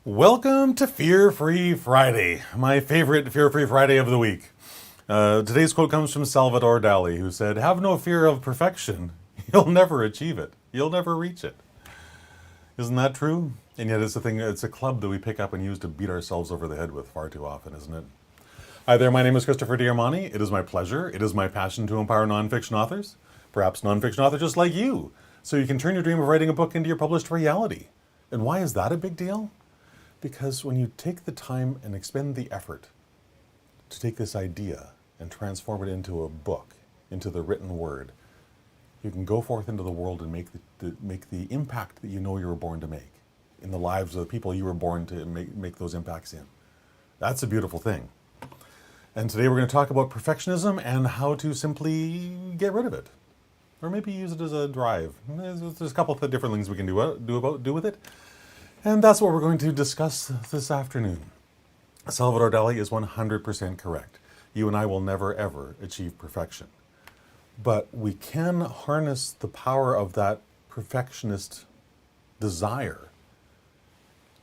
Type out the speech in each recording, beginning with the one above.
Welcome to Fear-Free Friday, my favorite Fear-Free Friday of the week. Today's quote comes from Salvador Dali, who said, "Have no fear of perfection. You'll never achieve it. You'll never reach it." Isn't that true? And yet it's a thing, it's a club that we pick up and use to beat ourselves over the head with far too often, isn't it? Hi there, my name is Christopher Diarmani. It is my pleasure, it is my passion to empower nonfiction authors, perhaps nonfiction authors just like you, so you can turn your dream of writing a book into your published reality. And why is that a big deal? Because when you take the time and expend the effort to take this idea and transform it into a book, into the written word, you can go forth into the world and make the impact that you know you were born to make in the lives of the people you were born to make those impacts in. That's a beautiful thing. And today we're going to talk about perfectionism and how to simply get rid of it. Or maybe use it as a drive. There's a couple of different things we can do with it. And that's what we're going to discuss this afternoon. Salvador Dali is 100% correct. You and I will never, ever achieve perfection. But we can harness the power of that perfectionist desire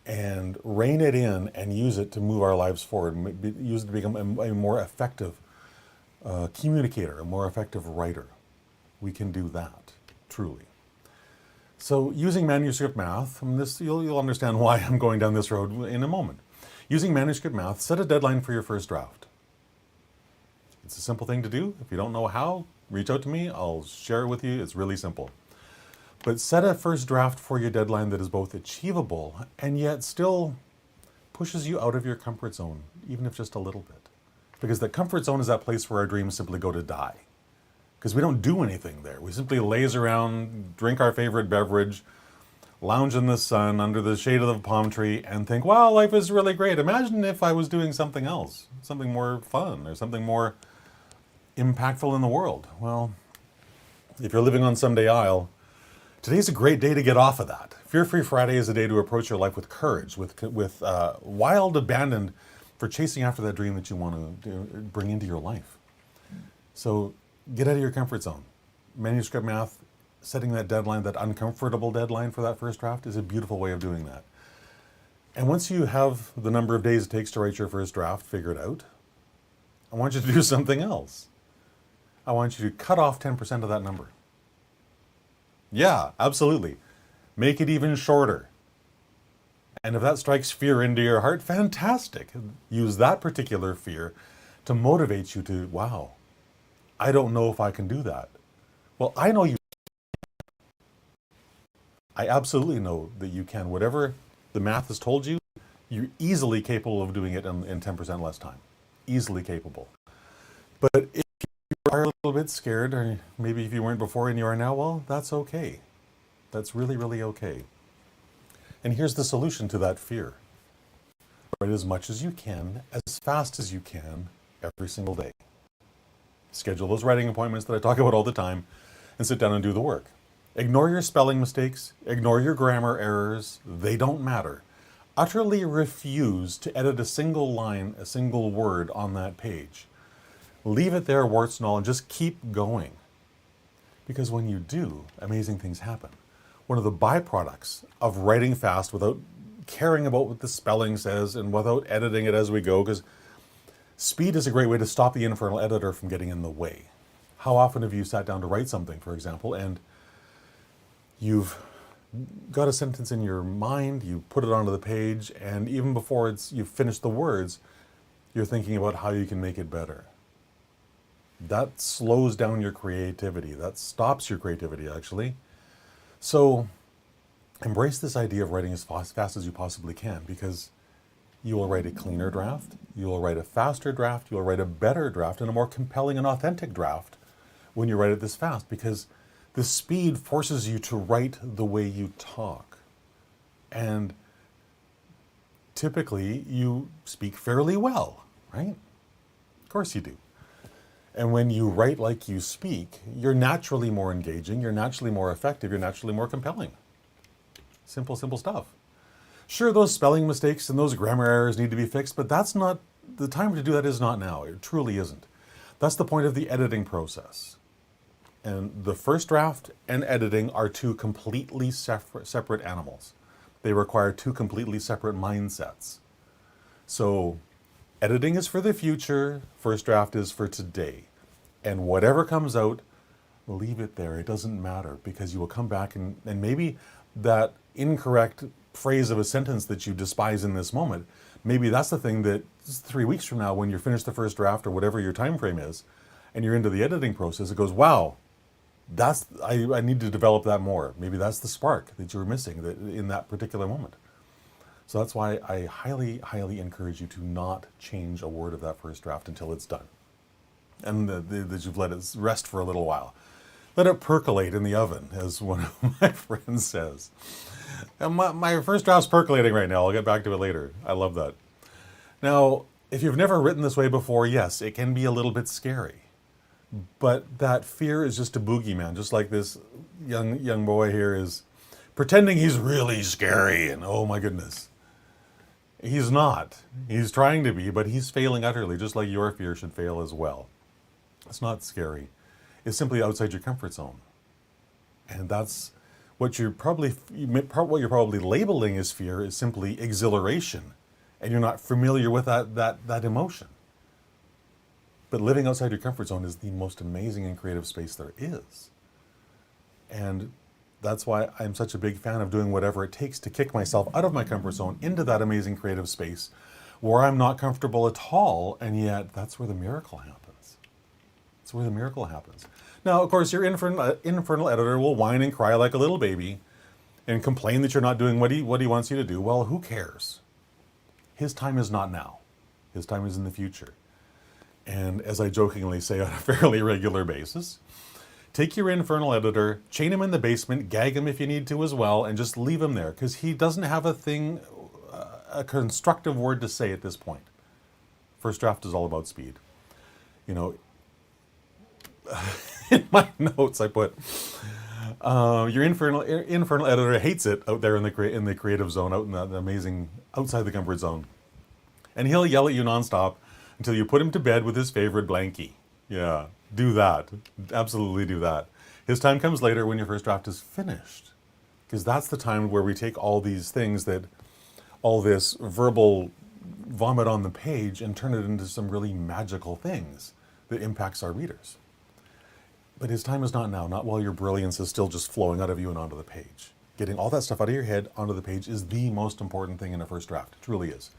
and rein it in and use it to move our lives forward, use it to become a more effective communicator, a more effective writer. We can do that, truly. So using Manuscript Math, and this you'll understand why I'm going down this road in a moment. Using Manuscript Math, set a deadline for your first draft. It's a simple thing to do. If you don't know how, reach out to me. I'll share it with you. It's really simple. But set a first draft for your deadline that is both achievable and yet still pushes you out of your comfort zone, even if just a little bit. Because the comfort zone is that place where our dreams simply go to die. Because we don't do anything there. We simply laze around, drink our favorite beverage, lounge in the sun under the shade of the palm tree, and think, wow, life is really great. Imagine if I was doing something else, something more fun, or something more impactful in the world. Well, if you're living on Someday Isle, today's a great day to get off of that. Fear-Free Friday is a day to approach your life with courage, with wild abandon for chasing after that dream that you want to bring into your life. So get out of your comfort zone. Manuscript Math, setting that deadline, that uncomfortable deadline for that first draft is a beautiful way of doing that. And once you have the number of days it takes to write your first draft figured out, I want you to do something else. I want you to cut off 10% of that number. Yeah, absolutely. Make it even shorter. And if that strikes fear into your heart, fantastic. Use that particular fear to motivate you to, wow, I don't know if I can do that. Well, I know you. I absolutely know that you can. Whatever the math has told you, you're easily capable of doing it in 10% less time. Easily capable. But if you are a little bit scared, or maybe if you weren't before and you are now, well, that's okay. That's really, really okay. And here's the solution to that fear. Write as much as you can, as fast as you can, every single day. Schedule those writing appointments that I talk about all the time and sit down and do the work. Ignore your spelling mistakes, ignore your grammar errors, they don't matter. Utterly refuse to edit a single line, a single word on that page. Leave it there, warts and all, and just keep going. Because when you do, amazing things happen. One of the byproducts of writing fast without caring about what the spelling says and without editing it as we go, because speed is a great way to stop the infernal editor from getting in the way. How often have you sat down to write something, for example, and you've got a sentence in your mind, you put it onto the page, and even before you've finished the words, you're thinking about how you can make it better. That slows down your creativity. That stops your creativity, actually. So embrace this idea of writing as fast as you possibly can, because you will write a cleaner draft, you will write a faster draft, you will write a better draft, and a more compelling and authentic draft when you write it this fast, because the speed forces you to write the way you talk. And typically, you speak fairly well, right? Of course you do. And when you write like you speak, you're naturally more engaging, you're naturally more effective, you're naturally more compelling. Simple, simple stuff. Sure, those spelling mistakes and those grammar errors need to be fixed, but that's not, the time to do that is not now. It truly isn't. That's the point of the editing process. And the first draft and editing are two completely separate animals. They require two completely separate mindsets. So editing is for the future, first draft is for today. And whatever comes out, leave it there. It doesn't matter, because you will come back and maybe that incorrect phrase of a sentence that you despise in this moment, maybe that's the thing that 3 weeks from now, when you're finished the first draft or whatever your time frame is, and you're into the editing process, it goes, wow, I need to develop that more. Maybe that's the spark that you were missing in that particular moment. So that's why I highly, highly encourage you to not change a word of that first draft until it's done. And that you've let it rest for a little while. Let it percolate in the oven, as one of my friends says. And my first draft's percolating right now. I'll get back to it later. I love that. Now, if you've never written this way before, yes, it can be a little bit scary. But that fear is just a boogeyman, just like this young boy here is pretending he's really scary, and oh my goodness. He's not. He's trying to be, but he's failing utterly, just like your fear should fail as well. It's not scary. It's simply outside your comfort zone. And that's what you're probably labeling as fear is simply exhilaration. And you're not familiar with that emotion. But living outside your comfort zone is the most amazing and creative space there is. And that's why I'm such a big fan of doing whatever it takes to kick myself out of my comfort zone into that amazing creative space where I'm not comfortable at all, and yet that's where the miracle happens. That's where the miracle happens. Now, of course, your infernal editor will whine and cry like a little baby and complain that you're not doing what he wants you to do. Well, who cares? His time is not now. His time is in the future. And as I jokingly say on a fairly regular basis, take your infernal editor, chain him in the basement, gag him if you need to as well, and just leave him there, because he doesn't have a constructive word to say at this point. First draft is all about speed. You know, in my notes I put, your infernal editor hates it out there in the creative zone, out in the amazing, outside the comfort zone. And he'll yell at you nonstop until you put him to bed with his favorite blankie. Yeah, do that. Absolutely do that. His time comes later when your first draft is finished. Because that's the time where we take all these things all this verbal vomit on the page and turn it into some really magical things that impacts our readers. But his time is not now, not while your brilliance is still just flowing out of you and onto the page. Getting all that stuff out of your head onto the page is the most important thing in a first draft. It truly is.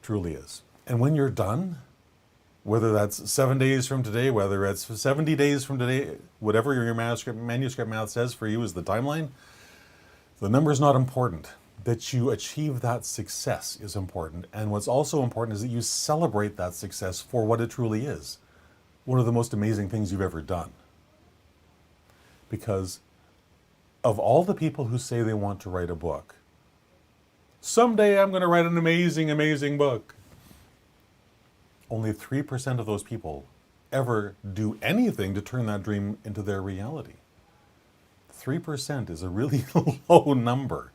Truly is. And when you're done, whether that's 7 days from today, whether it's 70 days from today, whatever your manuscript math says for you is the timeline, the number is not important. That you achieve that success is important. And what's also important is that you celebrate that success for what it truly is. One of the most amazing things you've ever done. Because of all the people who say they want to write a book, someday I'm going to write an amazing, amazing book. Only 3% of those people ever do anything to turn that dream into their reality. 3% is a really low number.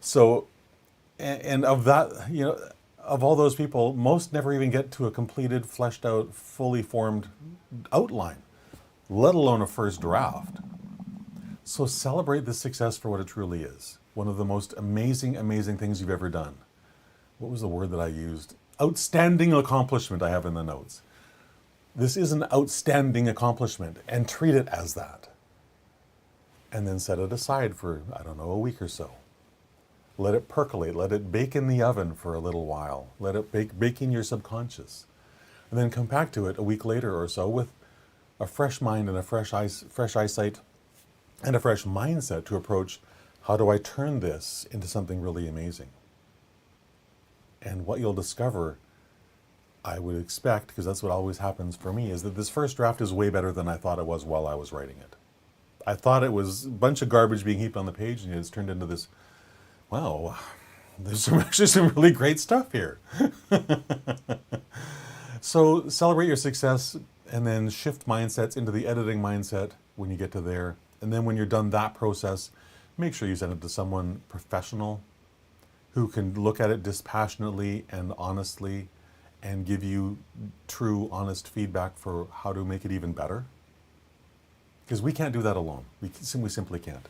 So, and of that, of all those people, most never even get to a completed, fleshed out, fully formed outline, let alone a first draft. So celebrate this success for what it truly is. One of the most amazing, amazing things you've ever done. What was the word that I used? Outstanding accomplishment I have in the notes. This is an outstanding accomplishment, and treat it as that. And then set it aside for, a week or so. Let it percolate, let it bake in the oven for a little while. Let it bake in your subconscious. And then come back to it a week later or so with a fresh mind and a fresh eyesight and a fresh mindset to approach, how do I turn this into something really amazing? And what you'll discover, I would expect, because that's what always happens for me, is that this first draft is way better than I thought it was while I was writing it. I thought it was a bunch of garbage being heaped on the page, and it's turned into this, wow, there's actually some really great stuff here. So celebrate your success and then shift mindsets into the editing mindset when you get to there. And then when you're done that process, make sure you send it to someone professional who can look at it dispassionately and honestly and give you true, honest feedback for how to make it even better. Because we can't do that alone. We simply can't.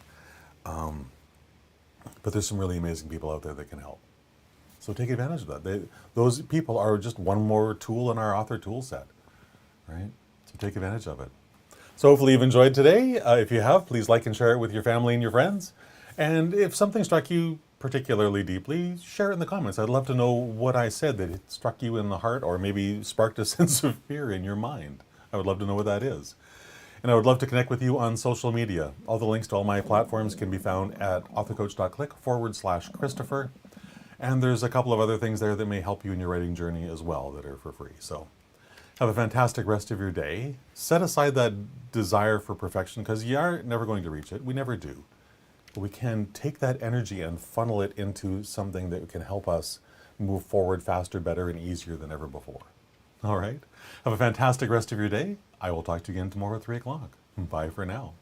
But there's some really amazing people out there that can help. So take advantage of that. Those people are just one more tool in our author tool set, right? So take advantage of it. So hopefully you've enjoyed today. If you have, please like and share it with your family and your friends. And if something struck you particularly deeply, share it in the comments. I'd love to know what I said that it struck you in the heart or maybe sparked a sense of fear in your mind. I would love to know what that is. And I would love to connect with you on social media. All the links to all my platforms can be found at authorcoach.click/Christopher. And there's a couple of other things there that may help you in your writing journey as well that are for free. So have a fantastic rest of your day. Set aside that desire for perfection because you are never going to reach it. We never do. But we can take that energy and funnel it into something that can help us move forward faster, better, and easier than ever before. All right. Have a fantastic rest of your day. I will talk to you again tomorrow at 3 o'clock. Bye for now.